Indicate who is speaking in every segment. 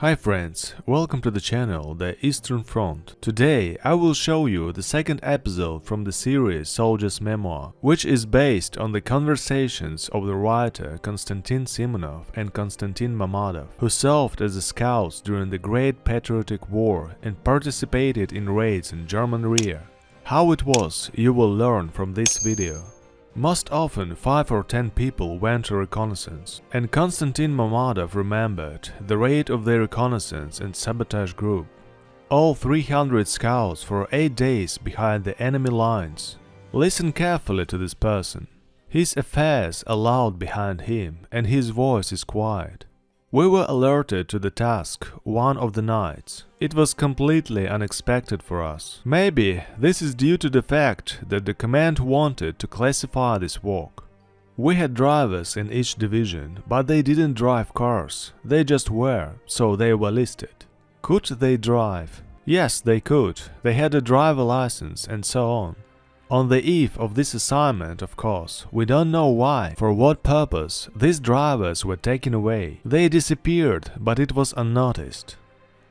Speaker 1: Hi friends, welcome to the channel The Eastern Front. Today I will show you the second episode from the series Soldier's Memoir, which is based on the conversations of the writer Konstantin Simonov and Konstantin Mamadov, who served as the scouts during the Great Patriotic War and participated in raids in German rear. How it was, you will learn from this video. Most often 5 or 10 people went to reconnaissance, and Konstantin Mamadov remembered the raid of their reconnaissance and sabotage group. All 300 scouts for 8 days behind the enemy lines. Listen carefully to this person. His affairs are loud behind him, and his voice is quiet. We were alerted to the task one of the nights. It was completely unexpected for us. Maybe this is due to the fact that the command wanted to classify this work. We had drivers in each division, but they didn't drive cars. They just were, so they were listed. Could they drive? Yes, they could. They had a driver license and so on. On the eve of this assignment, of course, we don't know why, for what purpose, these drivers were taken away. They disappeared, but it was unnoticed.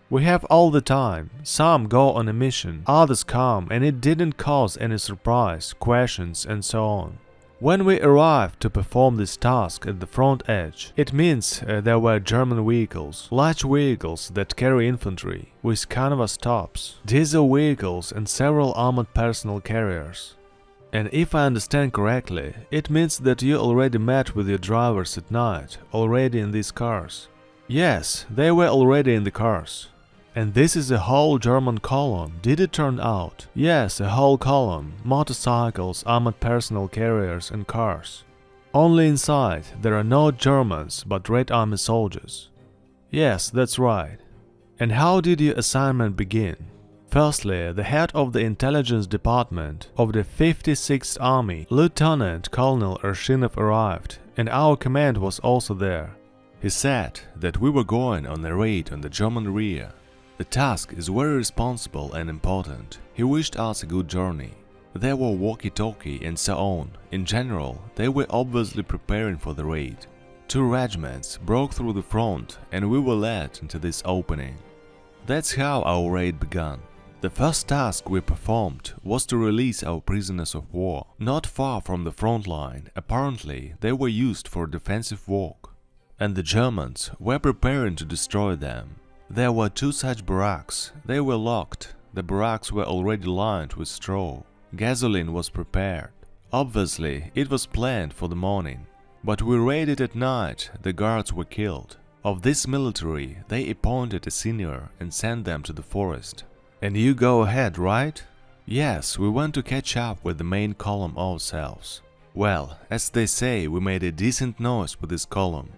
Speaker 1: We have all the time. Some go on a mission, others come, and it didn't cause any surprise, questions, and so on. When we arrived to perform this task at the front edge, it means there were German vehicles, large vehicles that carry infantry, with canvas tops, diesel vehicles and several armored personnel carriers. And if I understand correctly, it means that you already met with your drivers at night, already in these cars. Yes, they were already in the cars. And this is a whole German column, did it turn out? Yes, a whole column, motorcycles, armored personnel carriers and cars. Only inside there are no Germans but Red Army soldiers. Yes, that's right. And how did your assignment begin? Firstly, the head of the intelligence department of the 56th Army, Lieutenant Colonel Ershinov, arrived, and our command was also there. He said that we were going on a raid on the German rear. The task is very responsible and important. He wished us a good journey. There were walkie-talkie and so on. In general, they were obviously preparing for the raid. 2 regiments broke through the front and we were led into this opening. That's how our raid began. The first task we performed was to release our prisoners of war. Not far from the front line, apparently they were used for defensive work. And the Germans were preparing to destroy them. There were 2 such barracks. They were locked. The barracks were already lined with straw. Gasoline was prepared. Obviously, it was planned for the morning. But we raided at night. The guards were killed. Of this military, they appointed a senior and sent them to the forest. And you go ahead, right? Yes, we went to catch up with the main column ourselves. Well, as they say, we made a decent noise with this column.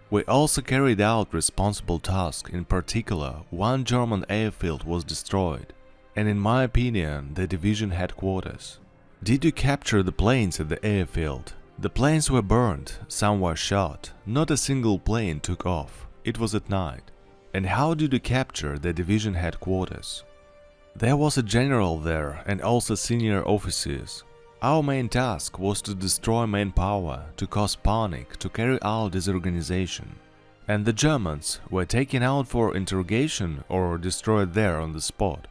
Speaker 1: We also carried out responsible tasks. In particular, 1 German airfield was destroyed, and in my opinion, the division headquarters. Did you capture the planes at the airfield? The planes were burned, some were shot, not a single plane took off. It was at night. And how did you capture the division headquarters? There was a general there and also senior officers. Our main task was to destroy main power, to cause panic, to carry out disorganization. And the Germans were taken out for interrogation or destroyed there on the spot.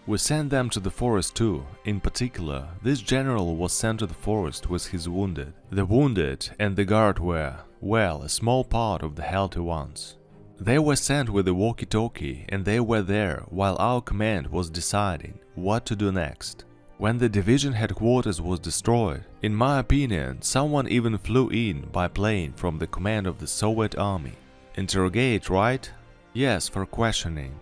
Speaker 1: We sent them to the forest too. In particular, this general was sent to the forest with his wounded. The wounded and the guard were, well, a small part of the healthy ones. They were sent with the walkie-talkie and they were there while our command was deciding what to do next. When the division headquarters was destroyed, in my opinion, someone even flew in by plane from the command of the Soviet army. Interrogate, right? Yes, for questioning.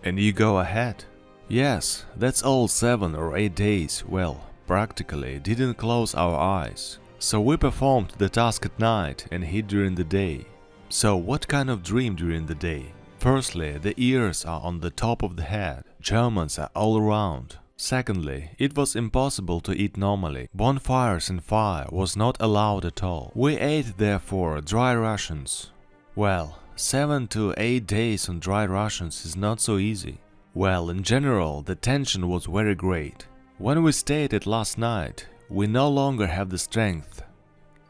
Speaker 1: And you go ahead? Yes, that's all 7 or 8 days, well, practically didn't close our eyes. So we performed the task at night and hid during the day. So what kind of dream during the day? Firstly, the ears are on the top of the head. Germans are all around. Secondly, it was impossible to eat normally. Bonfires and fire was not allowed at all. We ate, therefore, dry rations. Well, 7 to 8 days on dry rations is not so easy. Well, in general, the tension was very great. When we stayed at last night, we no longer have the strength.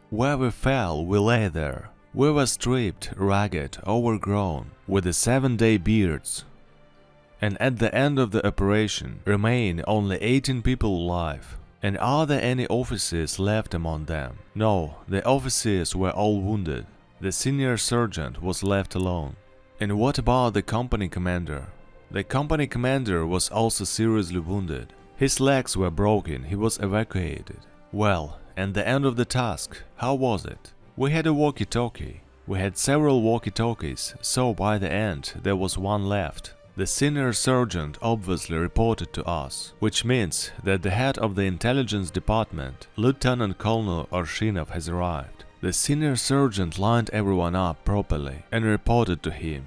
Speaker 1: Where we fell, we lay there. We were stripped, ragged, overgrown, with the 7-day beards. And at the end of the operation, remain only 18 people alive. And are there any officers left among them? No, the officers were all wounded. The senior sergeant was left alone. And what about the company commander? The company commander was also seriously wounded. His legs were broken, he was evacuated. Well, and the end of the task, how was it? We had a walkie-talkie. We had several walkie-talkies, so by the end there was one left. The senior sergeant obviously reported to us, which means that the head of the intelligence department, Lieutenant Colonel Arshinov, has arrived. The senior sergeant lined everyone up properly and reported to him.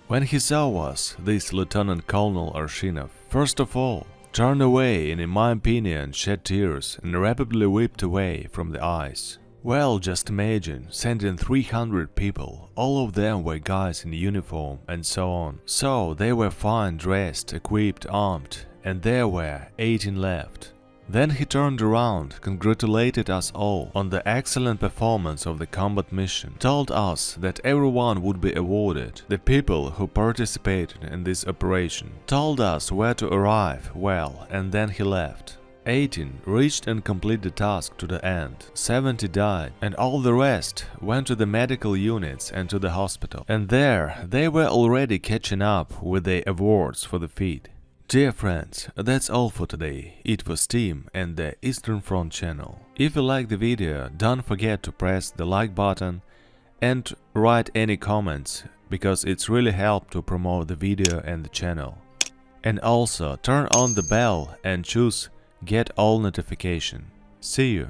Speaker 1: When he saw us, this Lieutenant Colonel Arshinov, first of all, turned away and in my opinion shed tears and rapidly wept away from the eyes. Well, just imagine, sending 300 people, all of them were guys in uniform and so on. So they were fine dressed, equipped, armed, and there were 18 left. Then he turned around, congratulated us all on the excellent performance of the combat mission, told us that everyone would be awarded, the people who participated in this operation, told us where to arrive, well, and then he left. 18 reached and completed the task to the end, 70 died, and all the rest went to the medical units and to the hospital. And there they were already catching up with the awards for the feat. Dear friends, that's all for today. It was Tim and the Eastern Front channel. If you like the video, don't forget to press the like button and write any comments, because it's really helped to promote the video and the channel. And also turn on the bell and choose Get all notification. See you.